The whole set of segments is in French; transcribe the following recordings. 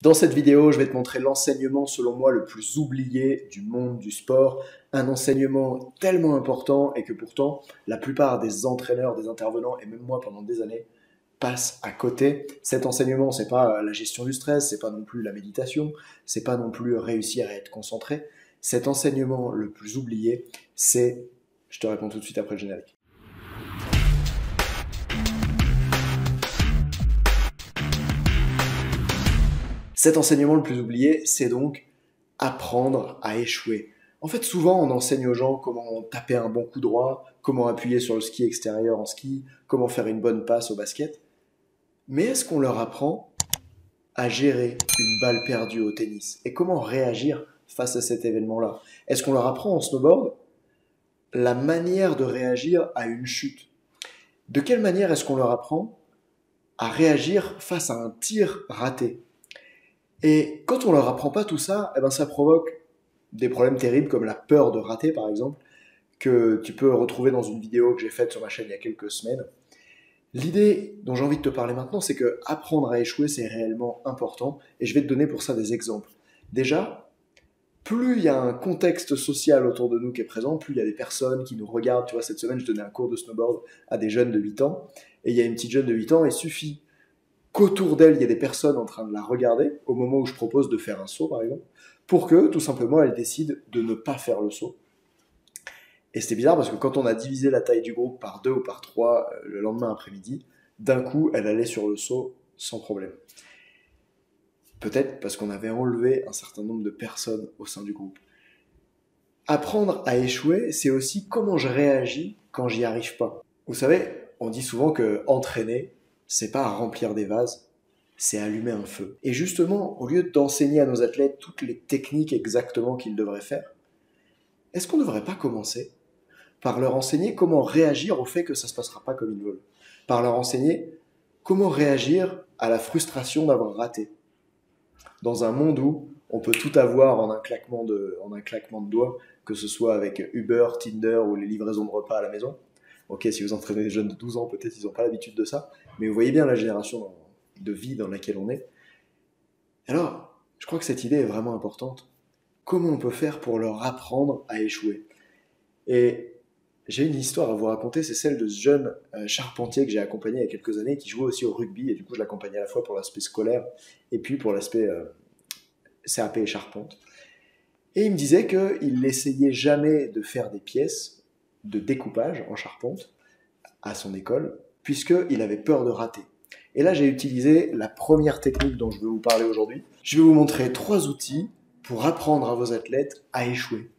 Dans cette vidéo, je vais te montrer l'enseignement selon moi le plus oublié du monde du sport, un enseignement tellement important et que pourtant la plupart des entraîneurs, des intervenants et même moi pendant des années passent à côté. Cet enseignement, c'est pas la gestion du stress, c'est pas non plus la méditation, c'est pas non plus réussir à être concentré. Cet enseignement le plus oublié, c'est, je te réponds tout de suite après le générique. Cet enseignement le plus oublié, c'est donc apprendre à échouer. En fait, souvent, on enseigne aux gens comment taper un bon coup droit, comment appuyer sur le ski extérieur en ski, comment faire une bonne passe au basket. Mais est-ce qu'on leur apprend à gérer une balle perdue au tennis? Et comment réagir face à cet événement-là? Est-ce qu'on leur apprend en snowboard la manière de réagir à une chute? De quelle manière est-ce qu'on leur apprend à réagir face à un tir raté? Et quand on leur apprend pas tout ça, ça provoque des problèmes terribles comme la peur de rater par exemple, que tu peux retrouver dans une vidéo que j'ai faite sur ma chaîne il y a quelques semaines. L'idée dont j'ai envie de te parler maintenant, c'est que apprendre à échouer, c'est réellement important, et je vais te donner pour ça des exemples. Déjà, plus il y a un contexte social autour de nous qui est présent, plus il y a des personnes qui nous regardent. Tu vois, cette semaine, je donnais un cours de snowboard à des jeunes de 8 ans, et il y a une petite jeune de 8 ans, il suffit qu'autour d'elle, il y ait des personnes en train de la regarder, au moment où je propose de faire un saut, par exemple, pour que, tout simplement, elle décide de ne pas faire le saut. Et c'était bizarre parce que quand on a divisé la taille du groupe par 2 ou par 3 le lendemain après-midi, d'un coup, elle allait sur le saut sans problème. Peut-être parce qu'on avait enlevé un certain nombre de personnes au sein du groupe. Apprendre à échouer, c'est aussi comment je réagis quand j'y arrive pas. Vous savez, on dit souvent que entraîner, c'est pas remplir des vases, c'est allumer un feu. Et justement, au lieu d'enseigner à nos athlètes toutes les techniques exactement qu'ils devraient faire, est-ce qu'on ne devrait pas commencer par leur enseigner comment réagir au fait que ça ne se passera pas comme ils veulent? Par leur enseigner comment réagir à la frustration d'avoir raté. Dans un monde où on peut tout avoir en un claquement de doigts, que ce soit avec Uber, Tinder ou les livraisons de repas à la maison. Ok, si vous entraînez des jeunes de 12 ans, peut-être ils n'ont pas l'habitude de ça, mais vous voyez bien la génération de vie dans laquelle on est. Alors, je crois que cette idée est vraiment importante. Comment on peut faire pour leur apprendre à échouer? Et j'ai une histoire à vous raconter, c'est celle de ce jeune charpentier que j'ai accompagné il y a quelques années, qui jouait aussi au rugby, et du coup je l'accompagnais à la fois pour l'aspect scolaire et puis pour l'aspect CAP et charpente. Et il me disait qu'il n'essayait jamais de faire des pièces de découpage en charpente à son école, puisqu'il avait peur de rater. Et là j'ai utilisé la première technique dont je vais vous parler aujourd'hui. Je vais vous montrer 3 outils pour apprendre à vos athlètes à échouer.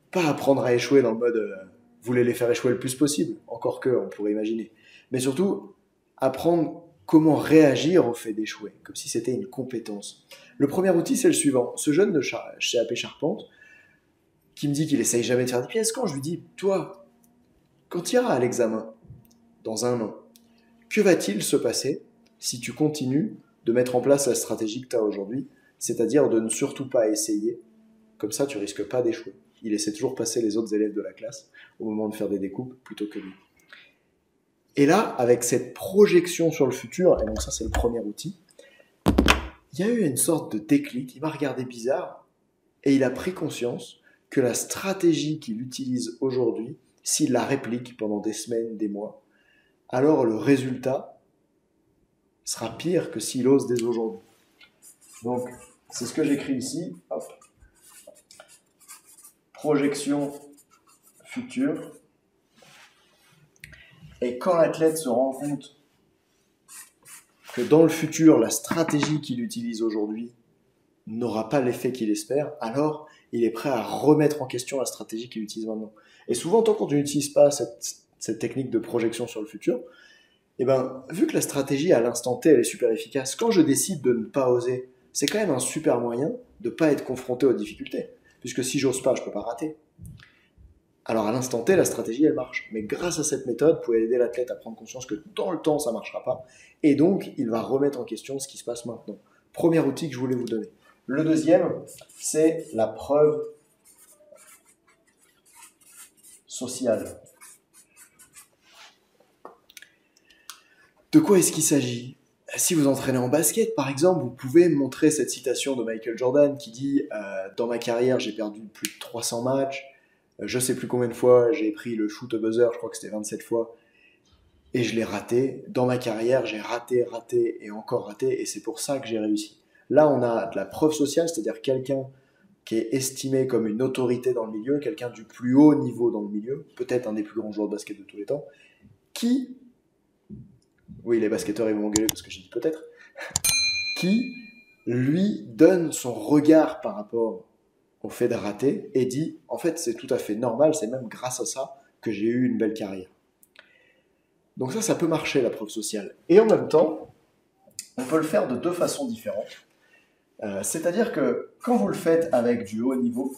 Pas apprendre à échouer dans le mode vous voulez les faire échouer le plus possible, encore que, on pourrait imaginer. Mais surtout, apprendre comment réagir au fait d'échouer, comme si c'était une compétence. Le premier outil, c'est le suivant. Ce jeune de CAP Charpente, qui me dit qu'il essaye jamais de faire des pièces, quand je lui dis, toi, quand tu iras à l'examen, dans un an, que va-t-il se passer si tu continues de mettre en place la stratégie que tu as aujourd'hui, c'est-à-dire de ne surtout pas essayer, comme ça tu risques pas d'échouer. Il essaie toujours de passer les autres élèves de la classe au moment de faire des découpes plutôt que lui. Et là, avec cette projection sur le futur, et donc ça c'est le premier outil, il y a eu une sorte de déclic, il m'a regardé bizarre, et il a pris conscience que la stratégie qu'il utilise aujourd'hui, s'il la réplique pendant des semaines, des mois, alors le résultat sera pire que s'il ose dès aujourd'hui. Donc, c'est ce que j'écris ici. Hop. Projection future. Et quand l'athlète se rend compte que dans le futur, la stratégie qu'il utilise aujourd'hui n'aura pas l'effet qu'il espère, alors il est prêt à remettre en question la stratégie qu'il utilise maintenant. Et souvent, tant qu'on n'utilise pas cette technique de projection sur le futur, vu que la stratégie à l'instant T, elle est super efficace, quand je décide de ne pas oser, c'est quand même un super moyen de ne pas être confronté aux difficultés. Puisque si j'ose pas, je peux pas rater. Alors à l'instant T, la stratégie, elle marche. Mais grâce à cette méthode, vous pouvez aider l'athlète à prendre conscience que dans le temps, ça ne marchera pas. Et donc, il va remettre en question ce qui se passe maintenant. Premier outil que je voulais vous donner. Le deuxième, c'est la preuve sociale. De quoi est-ce qu'il s'agit? Si vous entraînez en basket, par exemple, vous pouvez montrer cette citation de Michael Jordan qui dit Dans ma carrière, j'ai perdu plus de 300 matchs. Je sais plus combien de fois j'ai pris le shoot au buzzer, je crois que c'était 27 fois, et je l'ai raté. Dans ma carrière, j'ai raté, raté et encore raté, et c'est pour ça que j'ai réussi. Là, on a de la preuve sociale, c'est-à-dire quelqu'un qui est estimé comme une autorité dans le milieu, quelqu'un du plus haut niveau dans le milieu, peut-être un des plus grands joueurs de basket de tous les temps, qui, oui, les basketteurs ils vont m'engueuler parce que j'ai dit peut-être, qui lui donne son regard par rapport au fait de rater et dit en fait c'est tout à fait normal, c'est même grâce à ça que j'ai eu une belle carrière. Donc ça peut marcher la preuve sociale. Et en même temps, on peut le faire de deux façons différentes. C'est-à-dire que quand vous le faites avec du haut niveau,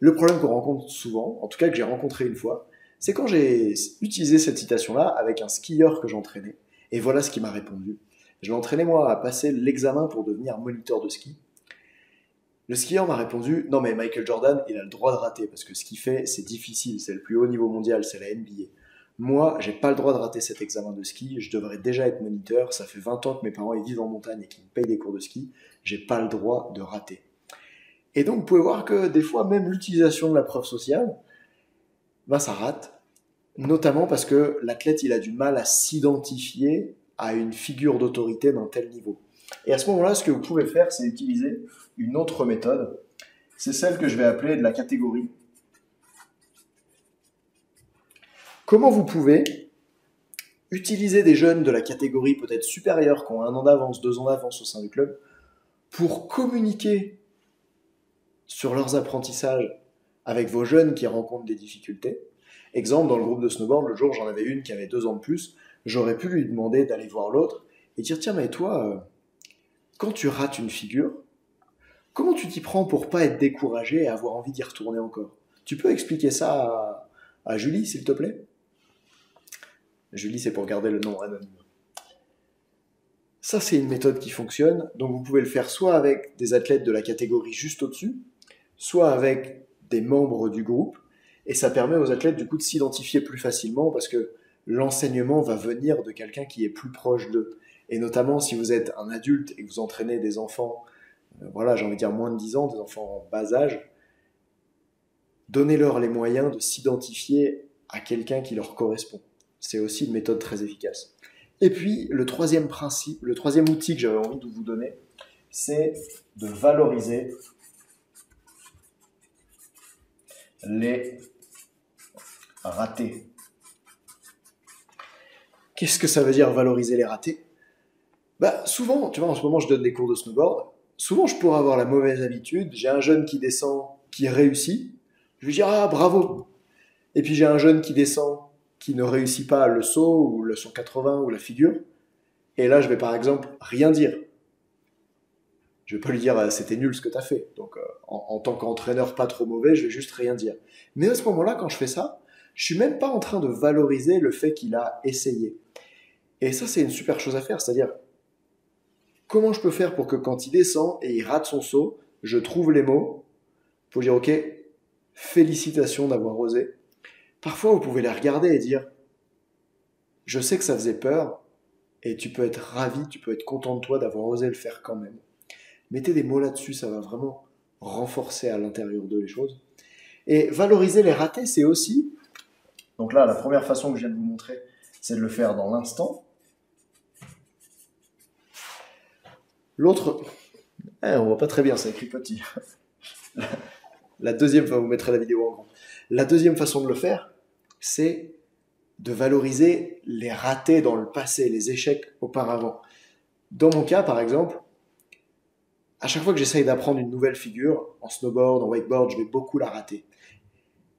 le problème qu'on rencontre souvent, en tout cas que j'ai rencontré une fois, c'est quand j'ai utilisé cette citation-là avec un skieur que j'entraînais, et voilà ce qu'il m'a répondu. Je l'entraînais moi à passer l'examen pour devenir moniteur de ski. Le skieur m'a répondu « Non mais Michael Jordan, il a le droit de rater, parce que ce qu'il fait, c'est difficile, c'est le plus haut niveau mondial, c'est la NBA. Moi, j'ai pas le droit de rater cet examen de ski, je devrais déjà être moniteur, ça fait 20 ans que mes parents ils vivent en montagne et qu'ils me payent des cours de ski, j'ai pas le droit de rater. » Et donc vous pouvez voir que des fois, même l'utilisation de la preuve sociale, ça rate, notamment parce que l'athlète il a du mal à s'identifier à une figure d'autorité d'un tel niveau. Et à ce moment-là, ce que vous pouvez faire, c'est utiliser une autre méthode. C'est celle que je vais appeler de la catégorie. Comment vous pouvez utiliser des jeunes de la catégorie peut-être supérieure, qui ont 1 an d'avance, 2 ans d'avance au sein du club, pour communiquer sur leurs apprentissages avec vos jeunes qui rencontrent des difficultés. Exemple, dans le groupe de snowboard, le jour j'en avais une qui avait 2 ans de plus, j'aurais pu lui demander d'aller voir l'autre et dire tiens mais toi, quand tu rates une figure, comment tu t'y prends pour pas être découragé et avoir envie d'y retourner encore? Tu peux expliquer ça à Julie, s'il te plaît? Julie, c'est pour garder le nom anonyme. Ça, c'est une méthode qui fonctionne, donc vous pouvez le faire soit avec des athlètes de la catégorie juste au-dessus, soit avec des membres du groupe, et ça permet aux athlètes du coup de s'identifier plus facilement parce que l'enseignement va venir de quelqu'un qui est plus proche d'eux. Et notamment si vous êtes un adulte et que vous entraînez des enfants, voilà, j'ai envie de dire moins de 10 ans, des enfants en bas âge, donnez-leur les moyens de s'identifier à quelqu'un qui leur correspond. C'est aussi une méthode très efficace. Et puis, le troisième principe, le troisième outil que j'avais envie de vous donner, c'est de valoriser les ratés. Qu'est-ce que ça veut dire valoriser les ratés? Souvent, tu vois, en ce moment, je donne des cours de snowboard. Souvent, je pourrais avoir la mauvaise habitude. J'ai un jeune qui descend, qui réussit. Je lui dis, ah, bravo. Et puis, j'ai un jeune qui descend, qui ne réussit pas le saut, ou le 180, ou la figure. Et là, je vais, par exemple, rien dire. Je vais pas lui dire, c'était nul ce que tu as fait. Donc, en tant qu'entraîneur pas trop mauvais, je vais juste rien dire. Mais à ce moment-là, quand je fais ça, je suis même pas en train de valoriser le fait qu'il a essayé. Et ça, c'est une super chose à faire. C'est-à-dire, comment je peux faire pour que quand il descend et il rate son saut, je trouve les mots pour dire, ok, félicitations d'avoir osé. Parfois, vous pouvez les regarder et dire, je sais que ça faisait peur, et tu peux être ravi, tu peux être content de toi d'avoir osé le faire quand même. Mettez des mots là-dessus, ça va vraiment renforcer à l'intérieur d'eux les choses. Et valoriser les ratés, c'est aussi, donc là, la première façon que je viens de vous montrer, c'est de le faire dans l'instant. L'autre, on voit pas très bien, c'est écrit petit. La deuxième, vous mettrez la vidéo en grand. La deuxième façon de le faire, c'est de valoriser les ratés dans le passé, les échecs auparavant. Dans mon cas, par exemple, à chaque fois que j'essaye d'apprendre une nouvelle figure, en snowboard, en wakeboard, je vais beaucoup la rater.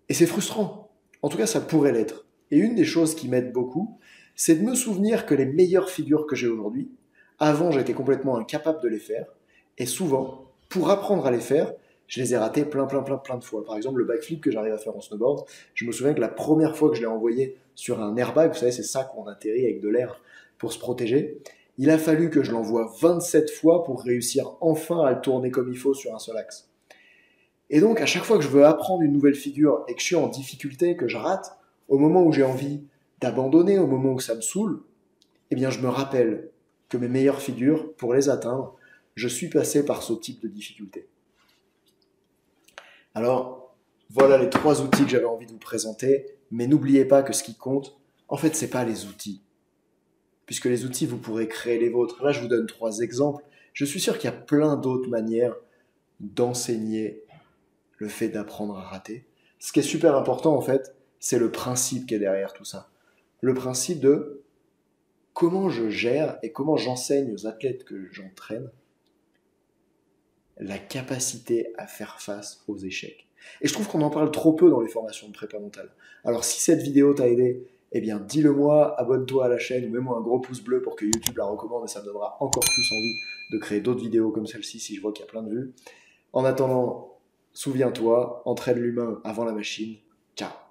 Et c'est frustrant. En tout cas, ça pourrait l'être. Et une des choses qui m'aide beaucoup, c'est de me souvenir que les meilleures figures que j'ai aujourd'hui, avant, j'étais complètement incapable de les faire. Et souvent, pour apprendre à les faire, je les ai ratés plein de fois. Par exemple, le backflip que j'arrive à faire en snowboard, je me souviens que la première fois que je l'ai envoyé sur un airbag, vous savez, c'est ça qu'on atterrit avec de l'air pour se protéger, il a fallu que je l'envoie 27 fois pour réussir enfin à le tourner comme il faut sur un seul axe. Et donc, à chaque fois que je veux apprendre une nouvelle figure et que je suis en difficulté, que je rate, au moment où j'ai envie d'abandonner, au moment où ça me saoule, eh bien, je me rappelle que mes meilleures figures, pour les atteindre, je suis passé par ce type de difficulté. Alors, voilà les 3 outils que j'avais envie de vous présenter, mais n'oubliez pas que ce qui compte, en fait, c'est pas les outils. Puisque les outils, vous pourrez créer les vôtres. Là, je vous donne 3 exemples. Je suis sûr qu'il y a plein d'autres manières d'enseigner le fait d'apprendre à rater. Ce qui est super important, en fait, c'est le principe qui est derrière tout ça. Le principe de comment je gère et comment j'enseigne aux athlètes que j'entraîne la capacité à faire face aux échecs. Et je trouve qu'on en parle trop peu dans les formations de prépa mentale. Alors si cette vidéo t'a aidé, eh bien dis-le moi, abonne-toi à la chaîne ou mets-moi un gros pouce bleu pour que YouTube la recommande et ça me donnera encore plus envie de créer d'autres vidéos comme celle-ci si je vois qu'il y a plein de vues. En attendant, souviens-toi, entraîne l'humain avant la machine. Ciao.